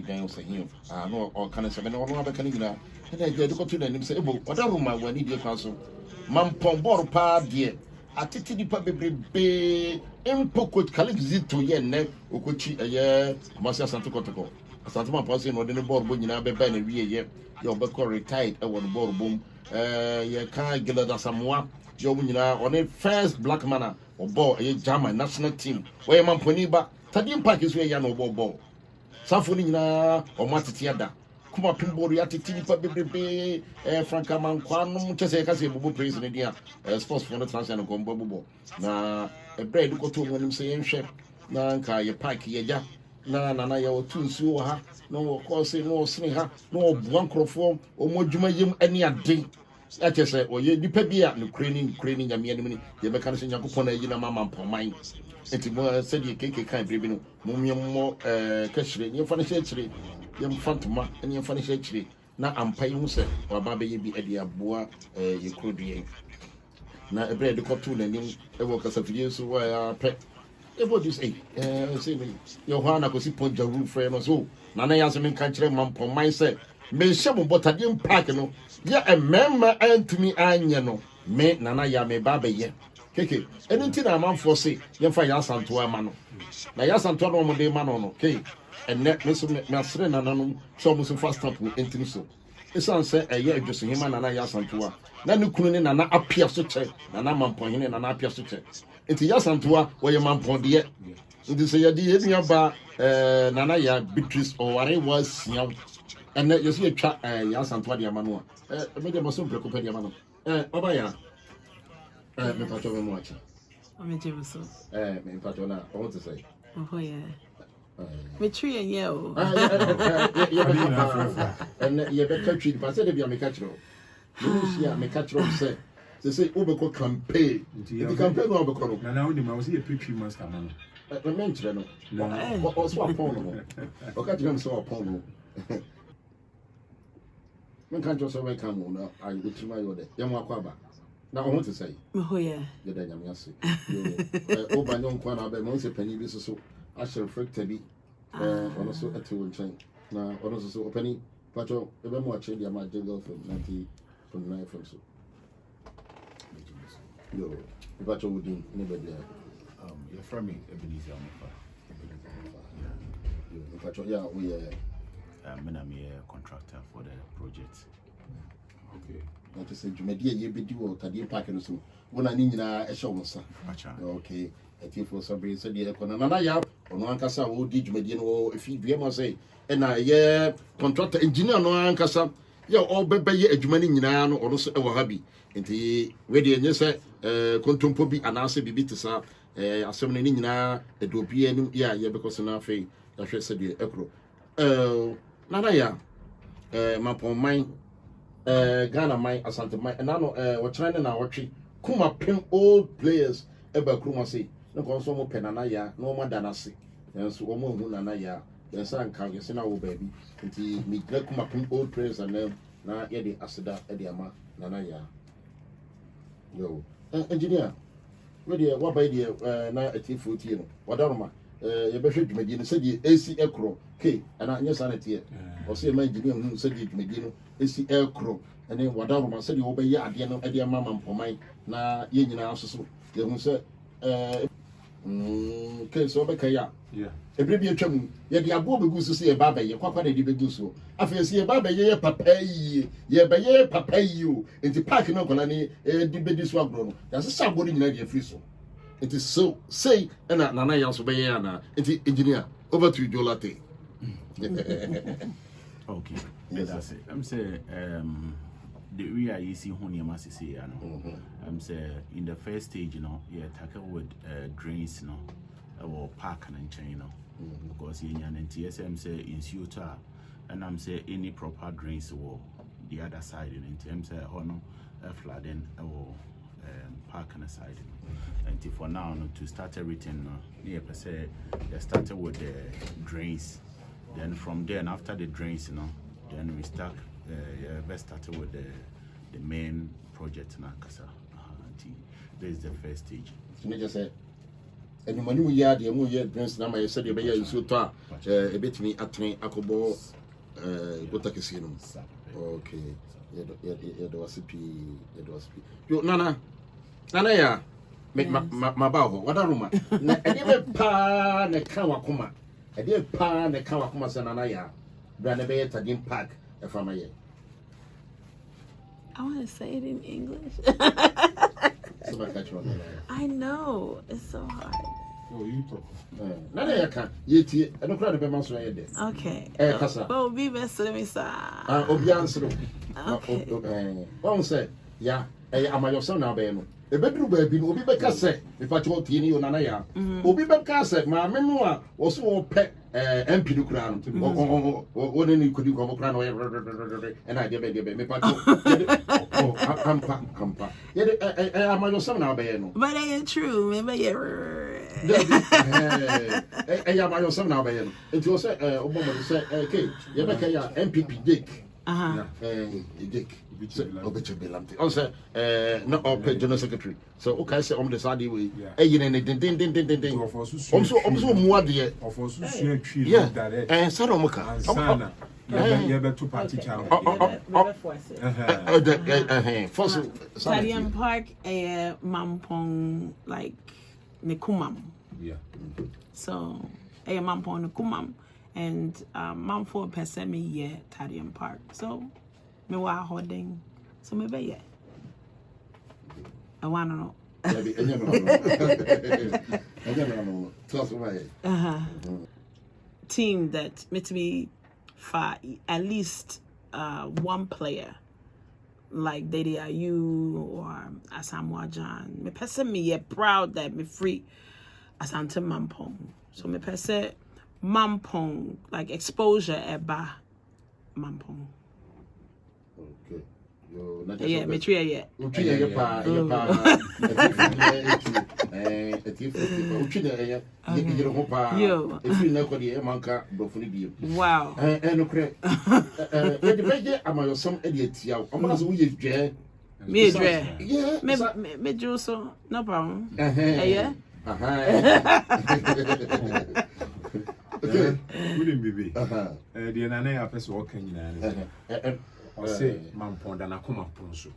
again say him no or can say no no can you and I get to the name say whatever my one idiot council Mampong bor pa de atiti dipa bebrebe empoko kale visit to ye ne okochi Kumasi Asante Kotoko Asante Mampong say no de bor bo nyina be ba na wie ye obeko retired e won bor bom ye kan Gilada Samoa yo nyina on first black man obo German national team where Mamponi ba Tadiem Park is where ya no ball safo ni nyina o matete ada kuma pimboro ya titi nipa bebebe franka mankwano chese ka se bubu praise ne dia sports for the transfer ko mbobo na bread ko to wonim se yenhwe na nka ye park ye ja na ye otu nsuo ha na wo ko se no sene ha na obuan krofo o modwuma yem ani ade chese o ye nipa bia no kreni nyame anim ni ye be ka se nyakopon na yi na mama mpomman enti mo se die keke kan brebi no mo kashire ye fa na chire yem fantoma ene yem fane chire na ampai hu se waba be ye bi ade aboa ye krodue na ebre de kotu nanim e wo kasafie so wa ya pe e bo dis say me yo hwana ko si ponja roof frame no so na na ya se men kan kire mampon man se me hye mo Tadiem Park no ya ememma antumi anye no me nana ya me ba be ye keke anything na manfo say yem fa ya santo ama no na ya santo no mo de ma no okay and net me asre na nanom so mo so fast up entini so esan se eye adwoso hima na ya santoa na ne kunu ne na apia so che na mampon hene na apia so che enti ya santoa wo ye mampon de enti se ye de ye bia ba na ya Beatrice O ware was yaw and you see twa ya santoa de amano me de mo so preocupa de amano oba ya me pato me mo acha me jebuso me pato na I want to say oh yeah me tree and yell. And you better treat, but I said, if you make a catcher, you make a catcher, say, they say, Ubeko campaign. The campaign of Ubeko. And now the mouse here, pretty must come on. I mentioned, no, also upon or catch them so upon. Man can't just away come on. I will to my order. Yamakwaba. Now I want to say, oh yeah, the Danyamasi. Oh, by no one, I'll be most penny business. So I shall freak to be also at 2 chain. Now, also opening, but you're ever more change your magic from 90 from so. Yo, but you would do nobody. You're from me, Ebenezer. Yeah, we are. I'm a contractor for the project. Okay. Not to say, you may be able to Tadiem Park and so. When I need a show, sir. Okay. A team for somebody said, "Yeah, Konanaya, or no Ancassa, who did Median, if you must say, and I, contractor engineer, no Ancassa, you're all baby, a Jumani, or also our hobby. And the ready and yes, Contumpobi and answer be beat to assembling Nina, the Dopian, yeah, because enough, that's said the Echo. Nanaya, Mampong mine, Ghana mine, Asante mine, and I know what China now, what Kuma pin old players, ever Kuma say. No consumer penanaya, no more than I say. And so, woman, Nanaya, the son can you send our baby. Until me come up in old prayers and them now, Eddie Asada, Ediama, Nanaya. Yo, engineer, ready, what by the night at 14? What are you better to begin said the AC Aircrow, K, and I yes, sanity, or say my engineer who said it Medino, AC Aircrow, and then what I said you obey ya at the end of Eddie Mamma for mine, na yen also. You said, okay, so Bekaya. Yeah. A baby chum, yet the above goes to see a baby, your papa de Beguso. I feel see a baby, ye papa, ye by ye papa you, in the parking of Colony, a debate swag grown. There's a somebody in your friso. It is so, say, and Nana also by Yana, the engineer, over to you, Jolate. Okay, that's it. I'm saying, the area you see Honia Massey, you know. I'm saying in the first stage, you know, yeah, tackle with drains, you know, or park and chain, you know, because in an TSM say in Suta, and I'm saying any proper drains or the other side, in terms of honor, flooding or park on the side. And for now, to start everything, yeah, per se, they started with the drains. Then from there, and after the drains, you know, then we start. Let's start with the main project now, Kasa. This is the first stage. You just say, and when you yard the more drinks now, I said you may so ta a bit me at me akobo casino. Okay, it was a p. You Nana ya make my bow. What a rumor. I did pa ne kawakuma. I did pa ne kawakuma sananaya. Beatrice Tadiem Park, if I may. I want to say it in English. So I know. It's so hard. Oh, you talk. Nana can yet. I don't cry the Bemas right there. Okay. Casa. Well, be best let me say. Obiansro. Okay. One say, yeah, am I your son now, Ben? A bedroom baby will be back. I say, if I told you, Nanaya, will be back. I said, my memoir was so pet. MP do crown what any could you come crown and I give me part campa. Yet I am your son now, Ben. But it ain't true. Maybe I am your son now, Ben. It was a woman said, okay, you make a MPP Dick. Dick. Also, not all general secretary. So, okay, say on the side way. Also, more dear. Of us, tree, yeah, and Saromoka. Yeah, but two party child. Tadiem Park, a Mampong like Nikumam. Yeah. So, a Mampong Nikumam and Mamfo Pesemi, yeah, Tadiem Park. So, me wa holding. So, maybe, yeah. I want to know. Team that meant to be for at least one player, like they are you or Asamoah John. Me person me yeah proud that me free Asante Mampong. So me person Mampong like exposure eba Mampong. Okay. Yeah, me try yeah. Wow. And okay. Am I some idiot? I'm not so you dread. Me dread. Yeah. Me do so. No problem. Yeah. Okay. Wouldn't be. The Nana person walking in. I say, Mampong and Akuma Ponso.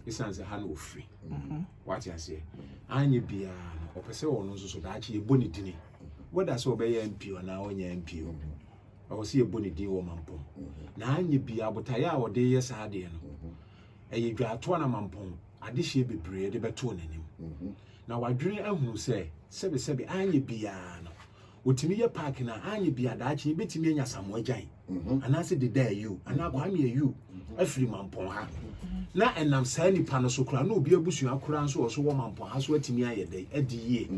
It's as a hand of free. What I say, I need be a person or so that you bonny dinner. What does obey MP or now in your MP? I will see a bonny deal, Mampong. Now you be able to tire or day, yes, I did. And you got 20 Mampong. I did she be brave, but two in him. Now I dream who say, Sebi, I need be a. Utimi park na anyi bia da achi betimi anya samwajan anase de da you ana kwame you afiri Mampong ha na enam sa nipa no so kura na obi abusu akura nso so wo Mampong ha so atimi ayede adiye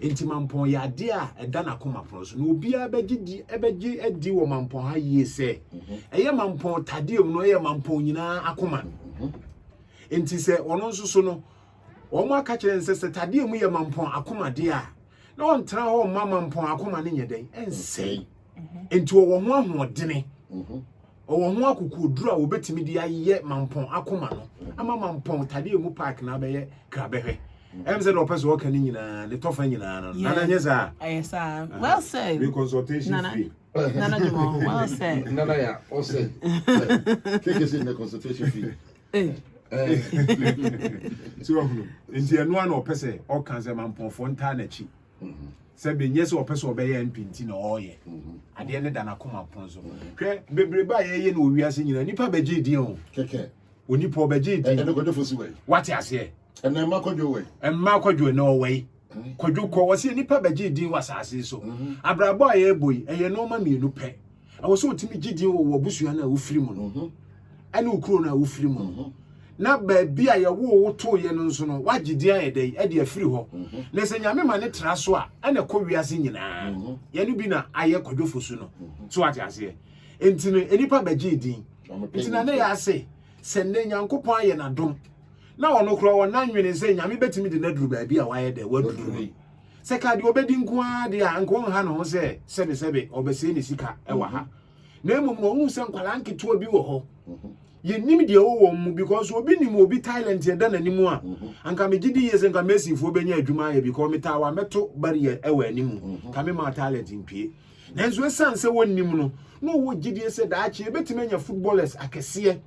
enti Mampong ya de a eda na koma pro so na obi abegidi edi wo Mampong ha yie se eye Mampong Tadiem no eye Mampong nyina akoma enti se ono nso so no wo mo aka kire nse Tadiem ye Mampong akoma de a no one try ho mama Mampong akoma ne nyeden ensei enti wo ho ahodene wo ho akukuduru a obetimi de aye Mampong akoma no ama Mampong Tadiem Park na beye krabehwe emze no person waka ni nyina ne tofa nyina no nana nyeza yes well said consultation fee nana Jumo well said Nana ya o say keke say the consultation fee so enti eno an opese o kan se Mampong fo nta na chi Sebe nyese opeso obeye mpinti na oye ade ne da na koma ponzo hwe bebreba ye na owiase nyina nipa beje din o keke onipa obeje din e go defosi we what ase e na ma kwadwo we emma kwadwo na owe kwadwo ko wose nipa beje din wasase so abrabo aye boy eye no ma mienu pe awoso otimi gidin wo busua na ofiri mu no ane ukuro na ofiri mu na baabi a yewo woto ye no nso no wagidi ayede e de afiri ho na se nyame ma ne tra so a ane ko wiase nyina ye no bi na aye kwadwofosu no so wate ase entine enipa beje din entina na ya ase se ne nyankopon aye na dom na ono kro wona nwene se nyame betimi de naduru baabi a waye de waduru se ka de obedi nko a de a nko ha no ho se sebe obese ne sika e wa ha na emu no hu se nkwala nketo bi wo ho ye nim de wo mu because obi nim obi talent ye da nanimu a anka me gidi ye se nka Messi fo benya adwuma ye because me ta wa meto barrier e wa animu ka me ma talent ntwie na enso esan se wonnim no wo gidi se da achi ebetime nya footballers akese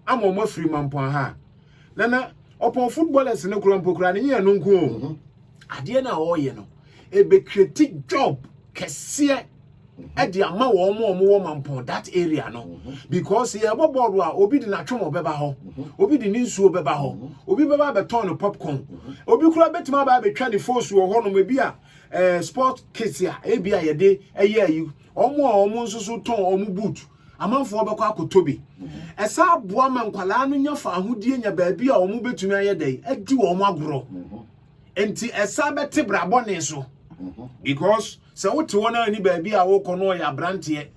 ama mo free Mampong ha na upon footballers ne kura mpokura ne ye no nko ade na wo ye no ebe create job kese edi ama wo mo Mampong that area no because ye bobodo a obi di na twom obeba ho obi di nsuo beba ho obi beba be turn popcorn obi kura betima ba be twa ne force wo ho no mebi a sport kits ya ebi a ye de eye ayi omo nsusu ton omo boot amanfo obekọ akotobi esa aboa mankwala no nya fa ahodie nya baabi a omo betumi aye dai adi wo mo agoro enti esa bete brabone so because se wote wona ni baabi a wo kono ya brante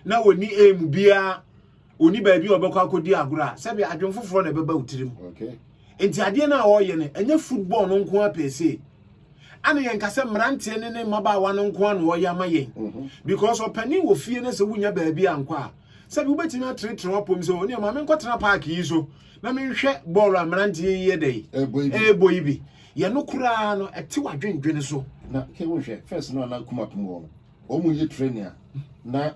na woni emu bia oni baabi obekọ akodi agoro se be adwon foforo na beba utirim okay enti ade na wo ye ne enya football no nko apese ane yen kase mrantie ne maba wa no nko an wo ya mayen because opani wo fie ne se wunya baabi ankwa se bi betimi atretre opom se oni ma me nkotra park yi so na me hwe ball amrantie ye dai boyi bi ye no kura no ete wadwendwene so na ke wo hwe first no na kuma pomo o mu ye trainer na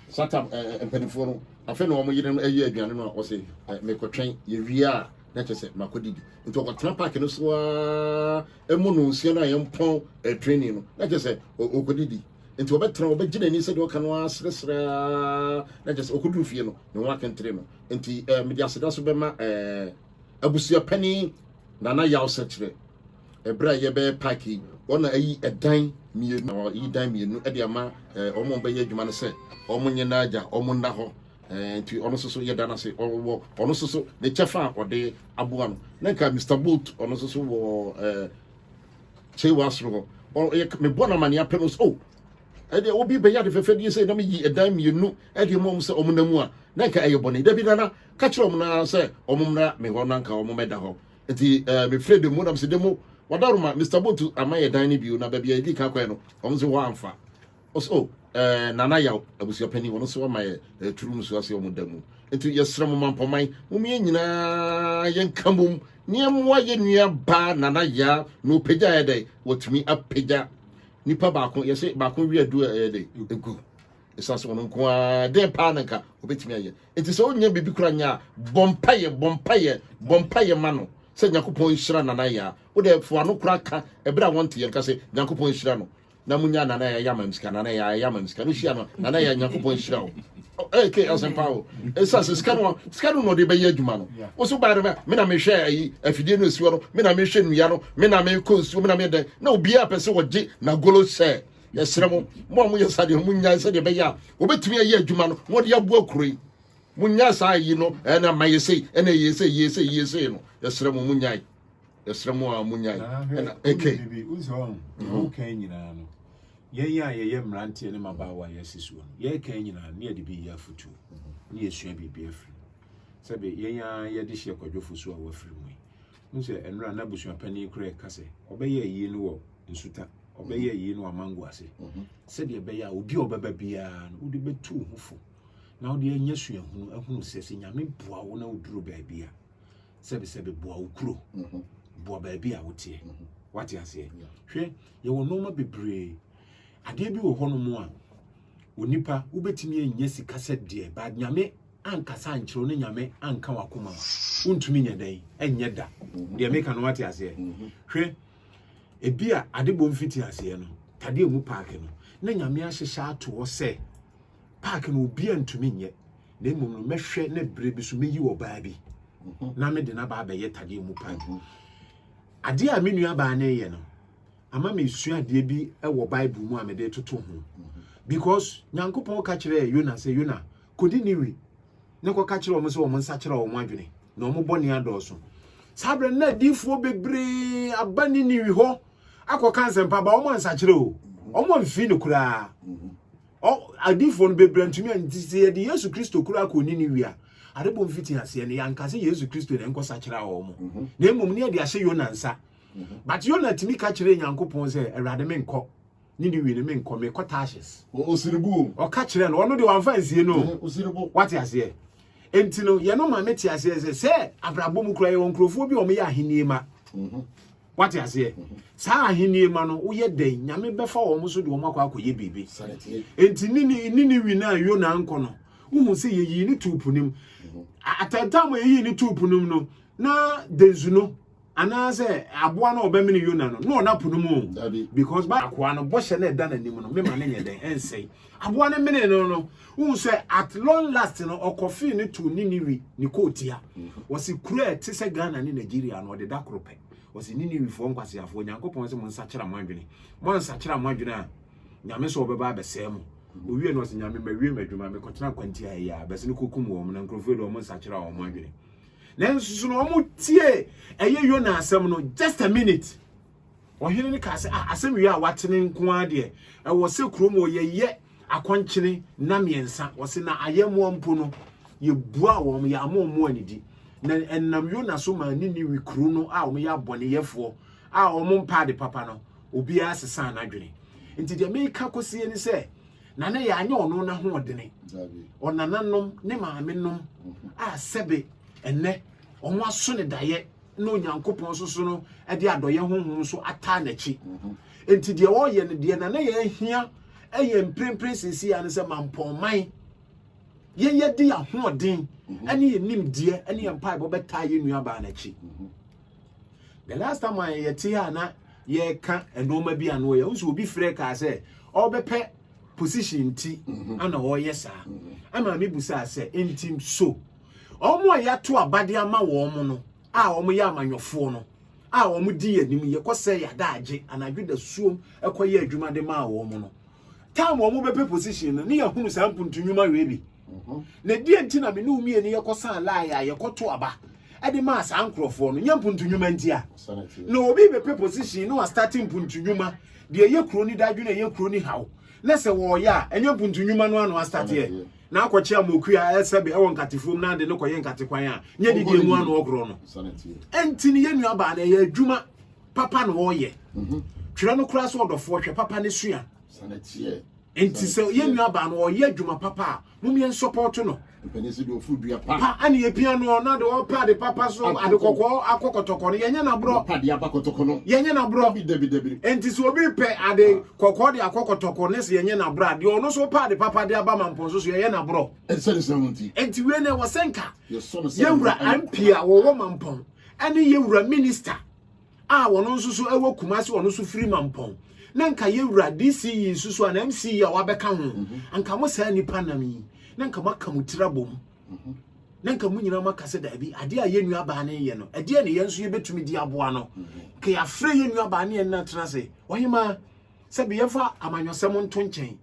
sata empanifo no afa no o mu ye no ayi aduane no o se me kotwen ye wia na chese makodidi nti okotena park no so emu no nsia na yempon training no na chese okodidi nti obetra obegina ni se de okano asresra na chese okodu fie no ne wa kentre no nti media seda so bema abusua pani nana yaw sekire ebra ye be parki ona ayi edan mienu yi dan mienu e de ama omo be ye adwuma no se omo nyina aja omo nda ho nti ono soso ye dana se ono soso ne chefa ode aboa no na ka Mr Bolt ono soso wo chewasro me bona mani apenos e de obi be ya de fefe die se na me yi edan mienu e de mom se omo namu a na ka aye bone da bi na ka kire omo na se omo na me ho na nka omo meda ho nti me Fred mu na se demo wadaruma Mr Bolt amaye dan ni biu na ba bia edi ka kwa no omo se ho amfa nana yaw abusia pani wono so ma turu no so ase omudamu enti yesrem Mampomai mumie nyina yenkamum niamwa ye nua ba nana ya no pagya ya dai wotumi apagya nipa baako yese baako wi adu dai egu esase wono nko a den pa nanka obetumi aye enti so onya bibi kura nya bompaye mano se Nyankopon hira nana ya wo de fo ano kura ka ebra wonte yen ka se Nyankopon hira no na munya nana ya yamamska nana ya yamamska no hia no nana ya Nyankopon hira wo ke asempa esase skano no de be adwuma no wo so ba me na me hwe ayi afidie no esiwo no me na me hwe nua no me na me konsu me na me de na obi a pese woje na golo se yesremo mo yesade munya se de be ya obetumi ayi adwuma no wo de abu akuroi munya sa yi no na mayese na yese no yesremo munya yesremo a munya na bibi uzo okay nyina no ye mrantie ne mabawa yesisu ye kan nyina ne de bi ya futu ne yesua bibi afiri sebe ye de hye kwadwofo so a wafiri mu nse enra na busua pani kura kase obeye yi no wo nsuta obeye yi no amango ase sebe be ya obi obeba bia no odi betu hufo na odi anya sua hunu sese nyame boa wo na oduro ba bia sebe boa wo kuro boa ba bia wotie wate ase hwe ye wo no ma bebre ade bi wo hono mu a onipa ubetimi enya sika sede ba nyame ankasa ankyero ne nyame anka wakoma untumi nya dai enye da de meka no wate ase hwe ebi a ade bom fiti ase no tade mu park no na nyame ahyehya ato wo se park no obi antumi nye na emom no mehwe na bre bi so meyi wo baa bi na me de na ba ba ye tade mu park ade a menua ba na ye no ama me sua ade bi e wo bible mu a me de toto ho because Nyankopon ka kire Yona se Yona kodi niwi ne ko ka kire o mo se o mo nsa kire o mo adwene na o mo boni adoso sabre na difo bebre abani niwi ho akoka nsempa ba o mo nsa kire o mo mfi ne kura o adifo no bebre ntumi antisi de Yesu Kristo kura ko ni niwi a adebo mfiti ase ne yankase Yesu Kristo ne nko sa kire o mo na emom ne de ahye Yona nsa but Yona timi ka kire Nyankopon se Awurade me nko Nini wi ne me nkome kotashes. Osiribu. O ka kire no ono de wan fansie no. Osiribu. What ase? Enti no ye no ma meti ase se abrabo mu kura ye won krofo bi o me ya ahenie ma. What ase? Sa ahenie ma no wo ye den nyame befa wo mo so de wo makwa akoye bebe. Enti nini wi na yo na nko no. Wo se ye yi ni tupunim. Atantamo ye yi ni tupunum no na denzuno anase aboa na obemini yona no na punumu because ba akwa no boshe na eda na nim no me ma na nye den ensei aboa na mene no wo say at long last no okofi ni to niniwi ni kotia wasi kura te se Ghana ni Nigeria no de dakrope wasi niniwi fo nkwase afo nyankopon se mo nsakira mwadwene a nyame so obeba abesem owie no wasi nyame mawie madwuma me kotena kwanti ya bese ni kokum wo mo na nkrofo do mo nsakira wo mwadwene nenso no mo tie eye Yona asem no just a minute ohene ni ka se asem wi a watene nko ade e wo se kromo ye akonkyene na miensa wo se na ayemo mpo no ye bua wo mo ya amomo anidi na ennam Yona so ma ni wi kru no a wo ya bone yefo a wo mo mpa de papa no obi asesa na dwene nti de me ka kosie ni se na na ya anya ono na ho odene onananom ne maamenom a sebe enne omo aso ne daye no nyankopon so no e de adoye honhom so ata na chi enti de wo ye ne de na ye hia eye mprempren sisi ya ne se mampon man ye de ahoden ene ye nimdie ene ye mpa bo beta ye nua ba na chi the last time I yet here na ye ka enoma bi anu ye so obi frɛ ka se obepe position ti ana wo yesa ama me busa se entim so omo ya to abade ama wo mo no a omo ya amanyofo no a omo di yanim ye kose ya daage anadwe da suom ekoye adwuma de ma wo mo no time omo bepe position no ne ya hunu sa mpuntunwuma we bi na die ntina me no umie ne ye kosa ala ya ye koto aba ade ma sa ankrofo no nya mpuntunwuma ntia no obi bepe position no starting mpuntunwuma de ye kro ni dadwe na ye kro ni hawo na se wo ya enye mpuntunwuma no anu start ye na akwachi amokua esebe e won katifom na de no koye nkatekwan a nye didi emu anu okro no entini ye nua ba na ye adwuma papa no wo ye twira no kura so odofo hwe papa ne sua enti se ye nua ba no wo ye adwuma papa mum ye support no penisi do food dua pa ani ye pia no na de wo pa de papa so ade kokko akokotoko no yenye na bro pa de abakotoko no yenye na bro debi enti so obi pe ade kokko de akokotoko ne se yenye na bro de ono so pa de papa de aba mampon so yenye na bro enti we na wo senka yewura ampia wo mampon ani yewura minister a wono nso so ewo kumase wono so free mampon na nka yewura DC nso so na MC ya wabeka ho anka mo sa nipa nami nanka maka mutira bom nanka munyina maka se dabi ade a ye nua ba ne ye no ade ne ye nso ye betumi di aboa no ka ya frɛ ye nua ba ne ye na tena se ohima se be yefa amanyosem nto nkyɛn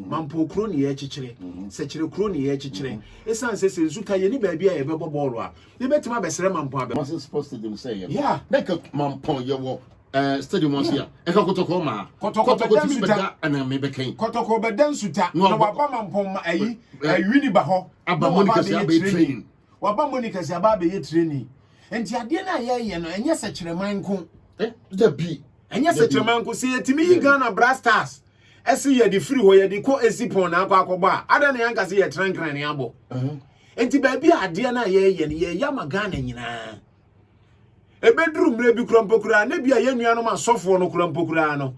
mampo kro ne ye kyekere se kyere kro ne ye kyekere esan se nzuka ye ni ba bia ye bɛbɔ bɔɔlo a ye betuma bɛsrɛ mampo abe was supposed to them say yeah naka mampo ye wo stadium was here e ka kotoko ma kotoko ti bega ana me bekan kotoko bedan suta na waba mampom ma ayi wini ba ho aba monica se aba training waba monica se aba be training enti ade na ye no enye se kyerɛman nko da bi enye se kyerɛman nko se yetimi yi Ghana Blasters ese ye di free ho ye di ko esipon na akɔbɔ a ada na yanka se ye trankran ne abo enti ba bi ade na ye no ye yama Ghana nyina ebedru mre bi krompokura na bia ye nuanom asofo no krompokura no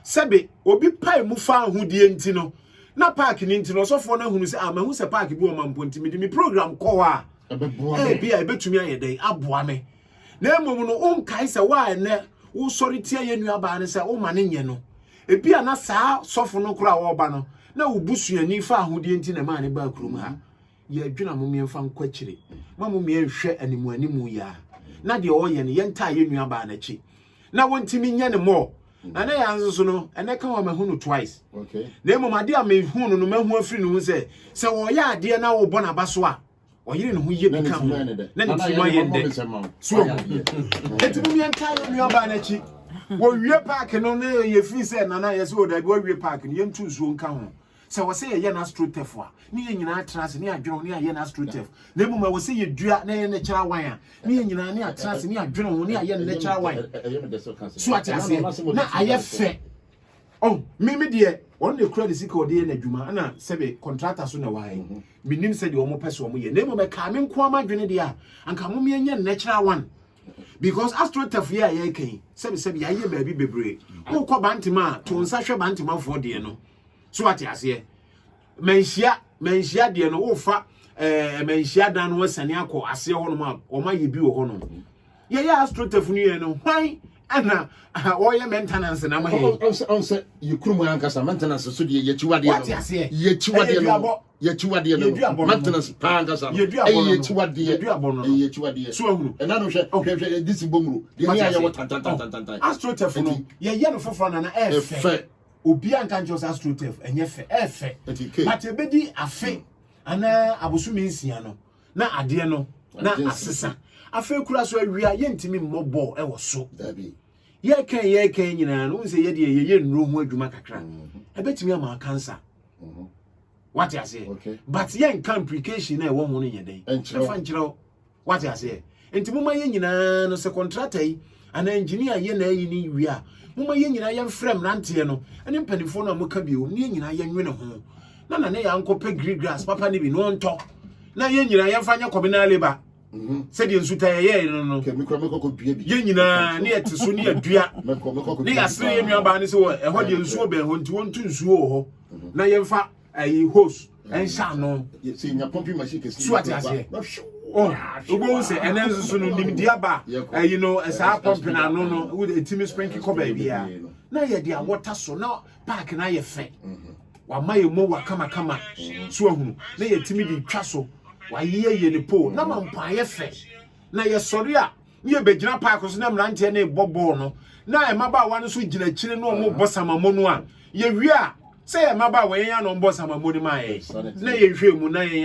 sebe obi pai mu fa ahudie enti no na park ni enti no asofo no hunu se amahu se park bi o mampo enti mi program ko a bia ebetumi ayedai aboa me na emom no onkai se wa ene wo sori tia ye nua ba ne se wo ma ne nye no ebia na saa sofo no kura wo ba no na wo busuani fa ahudie enti na ma ne ba krom ha ye adwuna mo miemfa nkwakire ma mo mienhwe animu ya na de o ye ne yenta ye nua ba na chi na wontimi nya ne mo na na ya nso no ene ka wa mahunu twice okay na emom ade a mahunu no mahu afiri no se wo ya ade na wo bona ba so a oyire ne ho ye bi ka ho na ne tuma ye nde so etimi yenta ye nua ba na chi wo wie park no na ye fi se na na ye se o da bi wo wie park no ye ntu zuo nka ho se wo se ye na strotef a ni ye nyina trans ni adweno ni ye na strotef na emom wo se ye dua na ye ne kira wan a ni ye nyina ni atrans ni adweno ho ni ye ne kira wan so ati ase na aye fe oh me dear one the credit sika odi na adwuma ana sebe contractor so na wai minim se de omo pese omo ye na mo me ka me nko amadwene de a anka mo me nya natural one because astrotef ya ye kan sebe ya ye baabi bebre wo ko bantima to nsa hwe bantima fo de no so ate ase menhia de no wo fa menhia dan no sane akọ ase ho no ma o ma ye bi wo ho no ye ya astrotef no ye no hwan ana oye maintenance na ma he on say you krumu ankasa maintenance so de ye chiwade no ye chiwade no maintenance pa ankasa ye chiwade ye chiwade so ahunu e na no hwe this bomru de ni aye wo tantantantantan astrotef no ye no foforo na efe obi anka njo astrotef enye fe efe but ebedi afe ana abosumi nsia no na ade no na asesa afe kura so awia ye ntimi mmobo e wo so dabi ye kan nyina no nse ye de ye nro ho adwuma kakra ebetimi ama cancer what you say but ye nka implication na e wo ho no ye den e fa nkyerɛ what you say enti moma ye nyina no se contractor yi ana engineer ye na yi ni wi a moma ye nyina ye frame nante no ene mpanifo na moka bi o ne nyina ye nwene ho na ne ya nkɔpɛ green grass papa ne bi no nto na ye nyina ye fa nya communal labor said in Suta, no, ye nyina ne ete so ne adua ne yasre ye nua ba ne so e ho de nsuo be ho nti wontu nsuo ho na ye mfa ayi hose en sha no se nya pumping machine ke so ati ase oh obo se enen so no nim dia ba you know esa pumping anu no with etimi sprinkle ko ba bia na ye dia water so na park na ye fe wa maye mo wa kama so ahunu na ye timi di twa so wa ye ne po na mampa ye fe na ye sori a ye begina park so na mrante na bobo no na e maba wa no so gina kire no mo bosama no a ye wi a se e maba wa ye no bosama mo ni ma ye na ye hwe mu na ye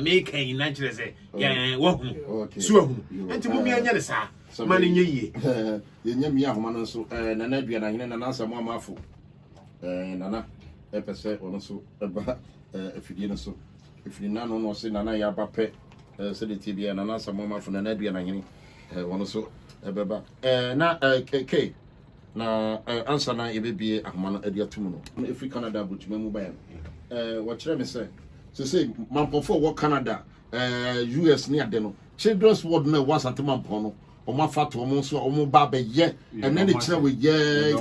me kan na kire se ye wo hu so hu enti mo mi anya ne sa ma ne nye ye ye nya mi ahoma no so na na dua na hene na asamo amafo nana epese ono so eba afidie no so ifini nano no se nana ya bape se de tibia nana asamo amafo na dua na hene ono so ebeba na ke na ansa na ebebie ahoma no ade atum no efi Canada butuma mu bayan wo kire me se mampofo wo Canada US ni ade no children's ward na Asante Mampong no oma fato omo so omo ba be ye ene ne kire we ye e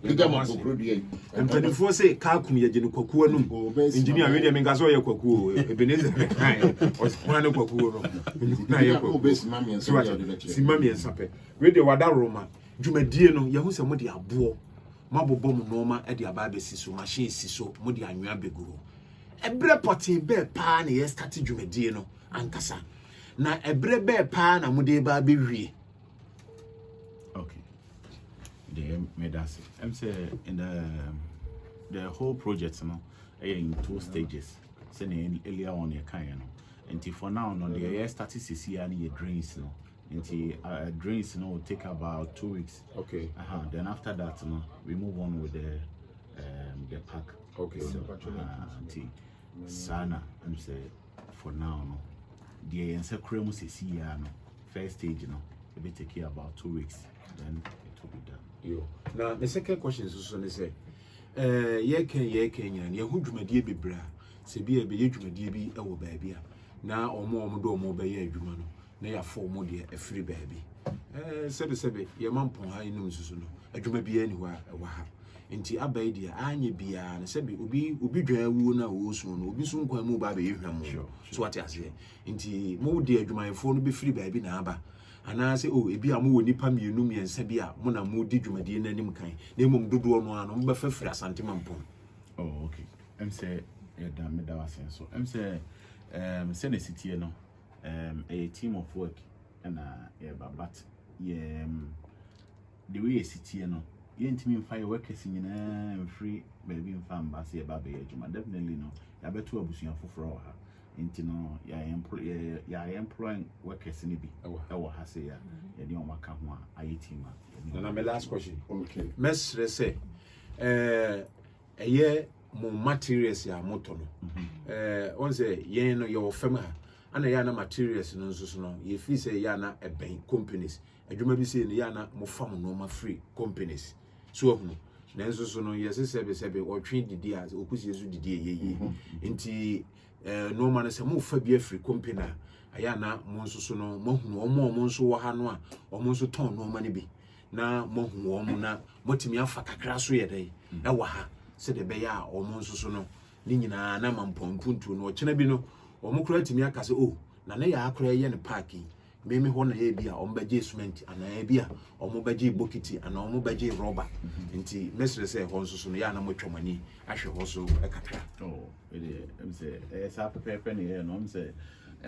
piga mampokro die empanifo se ka kum ye gene kwaku anum engineer we de me ngaso ye kwaku ebeneze kai osman ne kwaku no na ye kwaku obesi mami enso ya de le si mami ensape we de wada roma dwumadie no ye hu se mo de abo mabobo mu noma e de aba be siso machine siso mo de anwa beguro ebre potin be pa na ye start dwumadie no ankasa na ebre be pa na mude ba be wie okay the medasi I'm say in the whole project no in 2 stages say earlier on your kind no and for now no the started cc and your drains no and drains no will take about 2 weeks okay then after that no we move on with the park okay so sana I'm say for now no the ensecre mu sesi ya no first stage no it will take about 2 weeks then it will be done yo now the second question so say ye kan nyina ye hu dwumadie bebra se bia be ye dwumadie bi e wo baabi a na omo do omo be ye adwuma no na ya fo omo de afiri baabi sebe ye mampon ha inum susu no adwuma bi ani wa e wa ha nti abai dia anye bia na sebe obi dwan wu na wo so no obi so nkwan mu ba be yehwam so what ase nti mo de adwumayefo no be firi baabi na aba ana se ebi a mo woni pa mienu miensa bi a mo na mo di dwumadie na nim kan na mom dodo no ano mo be fa firi Asante Mampong okay em say da me da wasen so em say say na city no a team of work and but the way city no yentimi mfa workers nyina free baby mfa mbase ba be adwuma definitely no ya beto abusuan foforo ha nti no ya employing workers ni bi ewo ha se ya de o maka ho a ayetima na my last question okay mesre say eye mo materials ya moto no on say yen no your fam ha ana ya na materials no nso no ye fi say ya naeben companies adwuma bi say ya na mo fam no ma free companies so nanso so no yes sebe or train didi as okusie so didi yeye nti no man se mo fa bi afri company aya na mo nso so no mohunu omo nso wo ha no a omo nso ton no ma ne bi na mohunu omo na motimi afa kakra so ye dai e wa ha se de be ya omo nso so no ni nyina na Mampong puntu no chena bi no omo kura timi aka se oh na ne ya akora ye ne park meme ho na ye bi a omo baje cement ana ye bi a omo baje bokiti ana omo baje rubber nti mesre se ho nso so no ya na motwamani ahwe ho so e kakra oh em say sa pepe ne ye no em say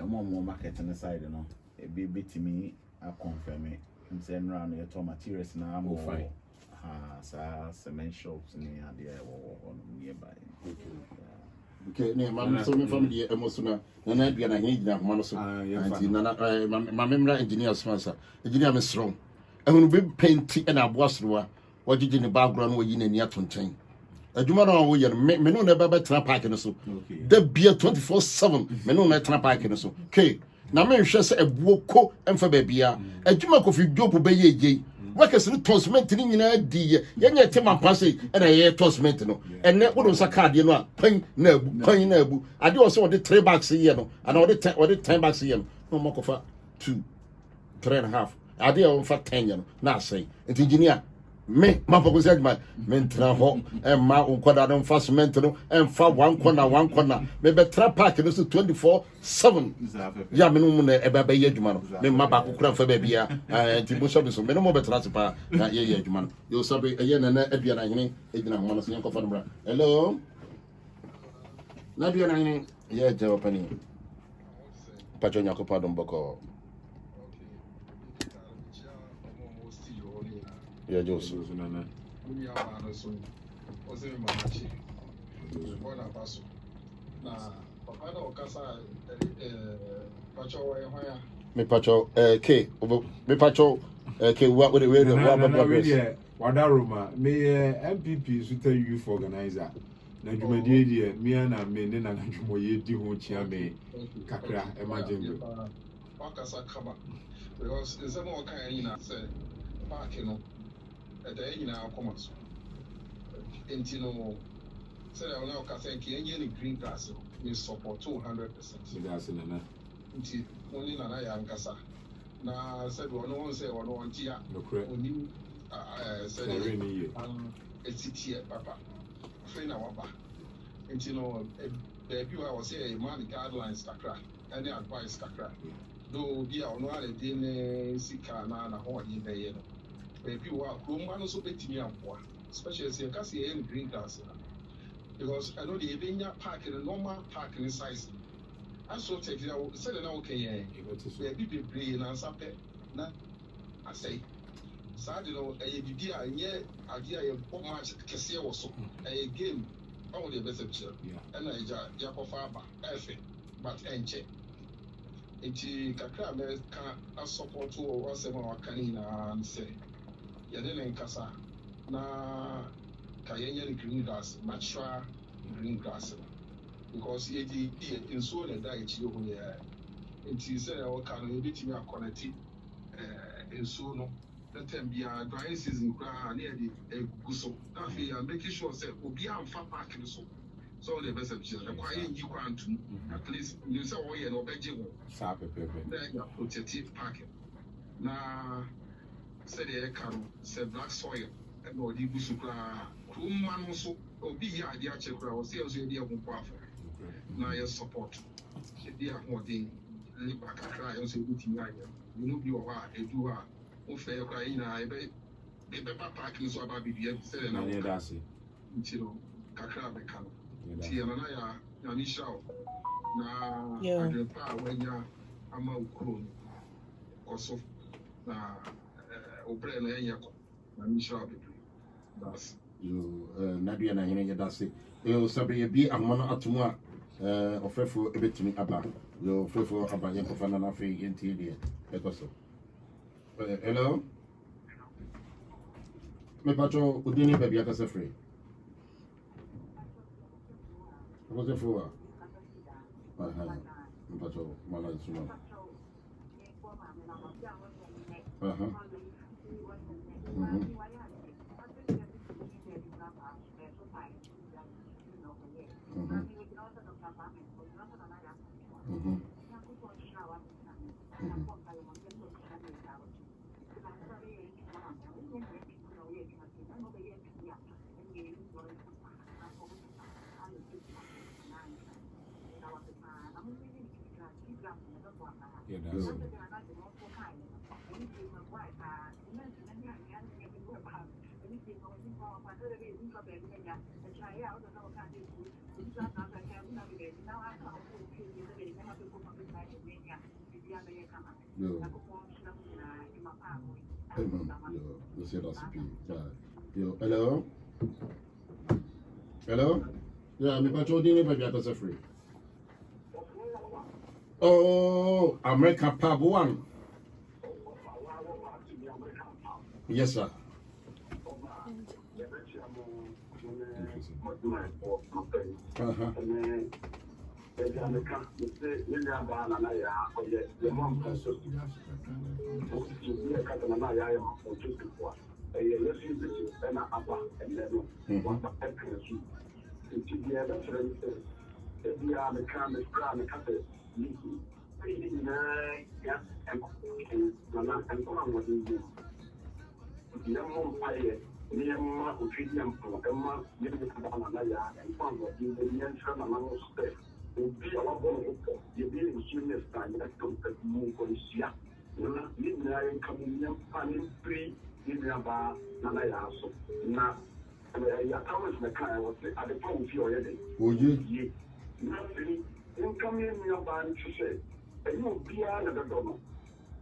mo market on the side no e be betimi a confirm em say no na to materials na mo fine sa cement shops ni ade wo nearby okay ne mam so me family emotional na adua na hin gina homa no so anti na ma memra engineer sponsor engineer me strong ehunu be painti na aboasroa wagigi ne background wo yi na ni atonten aduma na wo ye me no na ba tra park no so da bia 24/7 me no na tra park no so okay na me hwe se ebuo ko emfa ba bia aduma kofi job be ye ye workers no tosment ni nyina di ye nya tema pase na ye tosment no enne wo do sa card ye no a pan na abu ade wo se wo de 3 bags ye no ana wo de 10 bags ye no mo kofa 2 3.5 ade wo fa 10 ye no na say engineer me Mampong said my mentra ho e ma unkoda no fa cement no e fa one corner me be tra park no so 24/7 ya me no na e ba ye adwuma no me ma ba kokura fa ba bia ti bo so me no mo be tra pa na ye adwuma no yo sabe ye na adua na hene e gina ho no so yanko fa no bra hello na adua na hene ye je opani pacho nyako pa dom boko yeah, just nana. We are man so. Ose me mamachi. Bona paso. Na papa na okasa pacho we hoya. Me pacho K me pacho K what we Wadaroma me MPP suta youth organizer. Na dwumadie die me na me ne na dwumoye di ho chia me kakra imagine. Wakasa kaba. Because is more kind na say park no the engine are common. Intino said I will now say any green grass we support 200%. That's in only Nana Yankasa. Now said one say one on Tia, only said a city papa. Friend our back. Intino baby I was say a man guidelines takra, any advice takra. Though dear or no other dinner sika na home in the yellow. Baby, woman also bet me up one, especially as you can see any green grass. Because I know the Evenia park in a normal parking size. I saw take it out, said, okay, baby, brain and something. I say, sad, you know, a idea, and yet, idea of much Cassia was so a game, only a better picture, and I jump off but check. Iti kakra me ka support wo wasema wakanina and say yadene nkasa na kayenya green grass mature green grass because yedi inso na da echi ho ya enti say o kan no bitimi aconnect inso no that time bia dry season kra na yedi eguso na fe ya make sure say obi amfa park no so the best of the quiet you quantum at least you say oh yeah no beje wo sa pepe then you protective parking na say the car say black soil and no di busu kra kuma no so obi ya dia chekra o say so dia ko afọ na your support dia ho dey liba kakra yo say buti ya you know bi o wa edu a o fe kra ina ebe parking so aba bi dia say na o da se ntino kakra be kan ti na ya nisha na adrepa wanya ama ukro koso na obre na enya ko na nisha be das you nadia na hene yadase yo sabe bi amana atuma ofrefo ebetimi aba yo ofrefo aba ye kofa na afi enti die ekoso hello me pacho udini baby akase free what's it for? Pacho, mala suma. Hello? Hello? Yeah, me patrol dini baby akose free. Oh, America Pub 1. Yes, sir. Would you?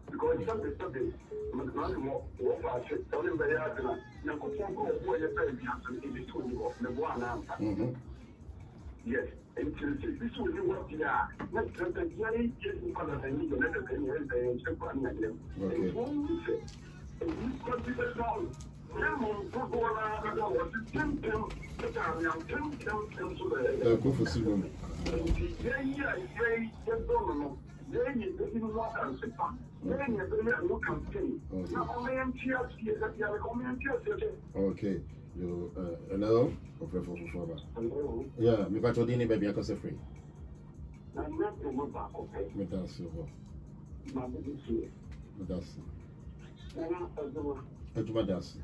Because something, yes, and this will be what they are. Not just a very getting part of the need to let us in and step on them. And one will say, and you consider down. Okay. You hello? Hello. Yeah, me patrol dini baby akose free. Me dance you. Me dance. Ejuma dance.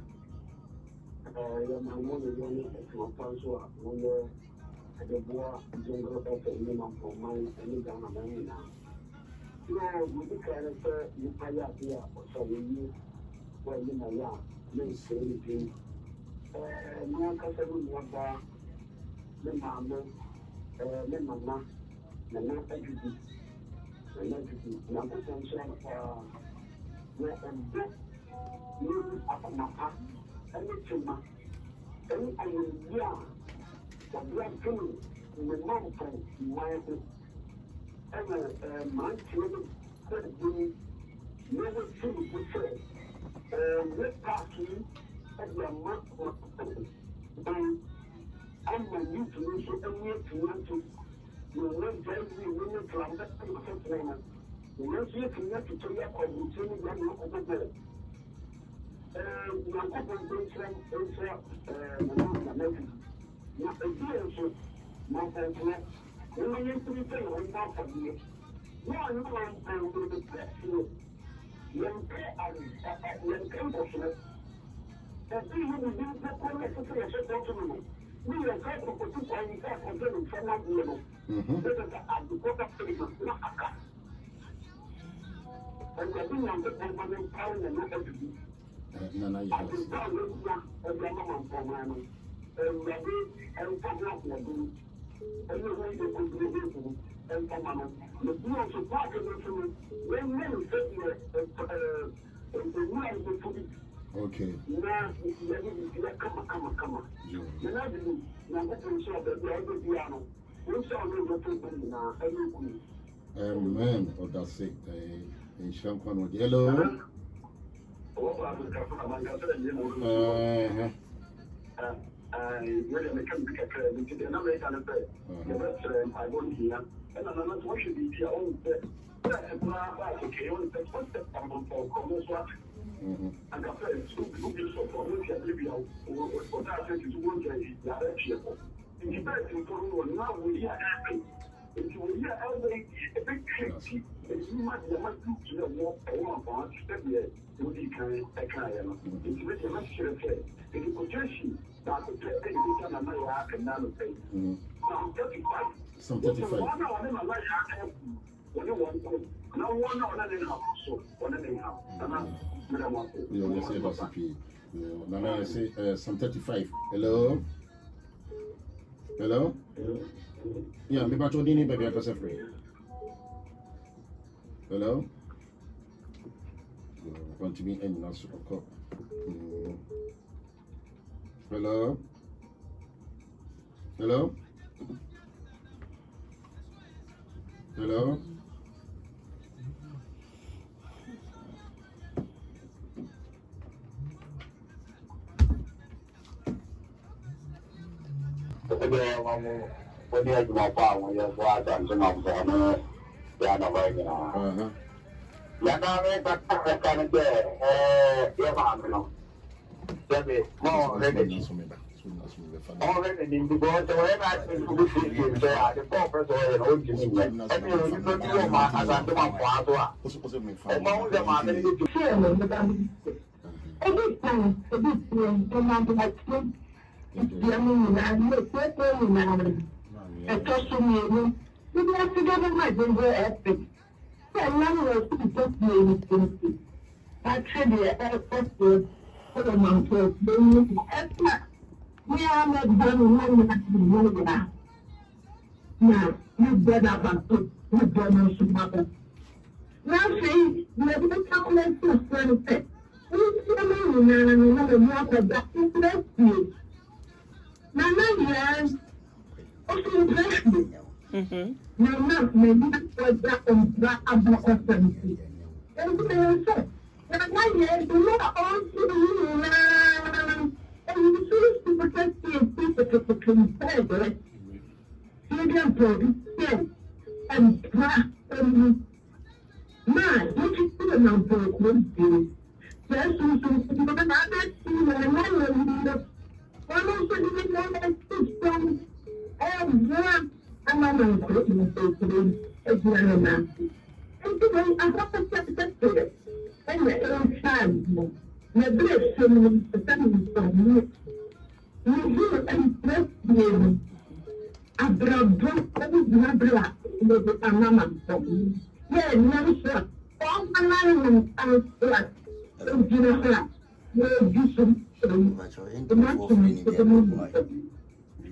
Okay. Amen. Oh, that's it. Hello. Some 35. Nana, I say some 35. Hello? Hello? Yeah, me back to Dini, baby, I can say free. Hello? Want to be any now, super cup. Hello? Hello? Hello? When you have my power, you have what I'm saying. I'm right now. Yeah, now I can't get yeah, more ready. Already in the world, when I think to be there, the purpose of an old gym. And you don't know my Asante Mampong Tadiem Park. And all the money to share with them. Every time, every time, come on to my school. I'm not going now. I trust you. You have to get in my dinner ethic. I'm not going to just me. Actually, I for the mountain. We are not done money now. Now, you better have to put them some mother. Now, see, you have to calculate this friend. You see me and another water that is left you. Now, yes, okay, bless me. Now, not maybe for that and that about offense. And you say, now, yes, you know, all to you. And you choose to protect the people to compare and man, what you put them on for would do. Yes, you should see what I see when I'm not one also didn't know that system and one and I'm not going to say as well as that. And today I have to set it and the old time. The best thing is for me. You and bless you. I brought my blood with a mama for me. Yeah, no, sir. All my life and blood. So, you know, you'll do some the maximum to the movie.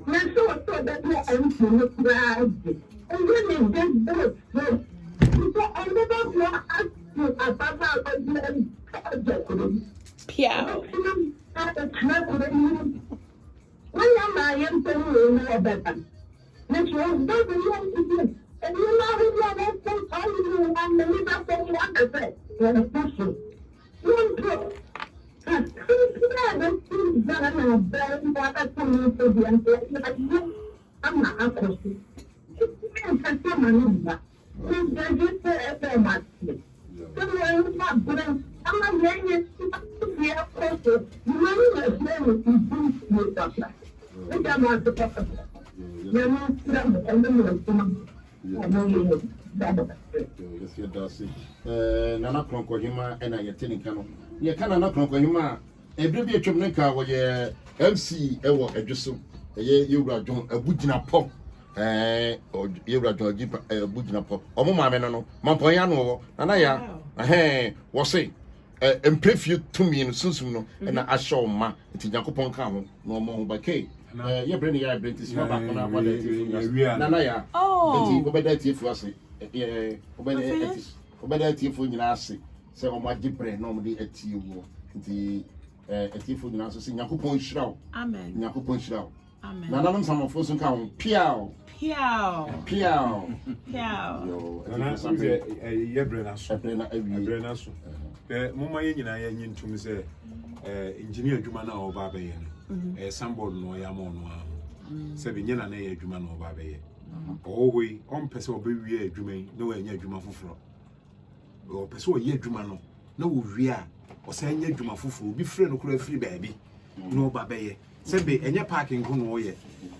Now, so that you're empty, look right. And then they get both. So, I never want to ask you about what Piao. When I am telling you better, which was very long to do, and you know who are also telling you and the liver for 1%. When a person, one pro, a two that are very water to me to the end. I'm not a person. It's a woman. So they get the much. So I'm not good. I'm not getting it. Of course, you know, the name is with doctor. We come out to talk about it. You know, and then Nana Kronkohima and I attending Cano. You can not Kronkohima. Every be a Chumneka or your MC Ewa Edjusu, a year you were John a Bujina Pop, or you were John a Bujina Pop, or Mamma Mampoyano, and I was say. And pray you to me in Susuno, and I show ma, it's Jacopon Camo, no more by K. You're bringing your brain to see back on what it is. Nanaya, oh, go better if you was it. Obey for you, so much deeper, normally at you, the Tifu now saying Yakupon Shroud. Amen. Yakupon Shroud. Amen. None of them some of us count. Piao. Piao. Piao. Piao. And that's a Brenaso. Mumma yin to me say, engineer Jumana or Babayan, a sample no Yamon, 7 yen and a Juman or Babaye. Always on Peso Baby Juman, no near Juma Fufro. Or Peso ye Jumano, no Ria, or saying ye Juma Fufu, be friend of free baby, no Babaye. Sebe enye parking ko no ye.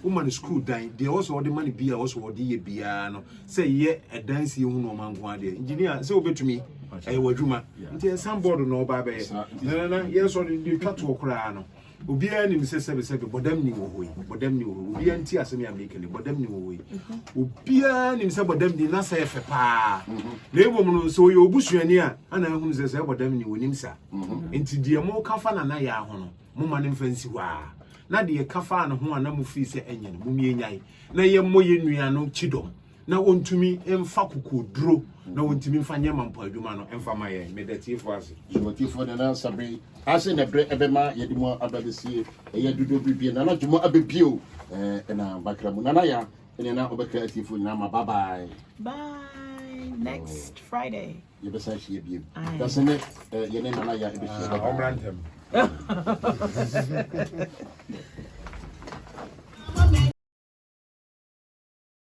Woman school dan, they also the money be also the ye bia no. Say ye a dance you no man go ade. Engineer say obetumi e wadwuma. Nti sandboard no ba be. Na yes so the twatwo kra no. Obia nim sebe bodam ni wo hoyi. Bodam ni wo. Obia nti asem ya make ni bodam ni wo hoyi. Obia nim se bodam ni na say fe pa. Na ebom no so ye obusuani a ana ehunu se bodam ni wo nim sa. Nti die mo kafa na ya ho no. Mo ma ne mfansi wa. Na de kafa na ho ana mo fi se enye no mo mienyan. Na ye moye nua no chidom. Na ontumi emfa kokoduro na ontumi mfa nyema mpa adwuma no emfa ma ye medatiefo ase medatiefo na sabre ase na bre ebema ye dimo ababesi ye dudo bibie na dwuma abebio na bakramu na ya na obeka atiefo na ma bye next Friday ye besa hie biem that's ne ye na ya ebesi omrantem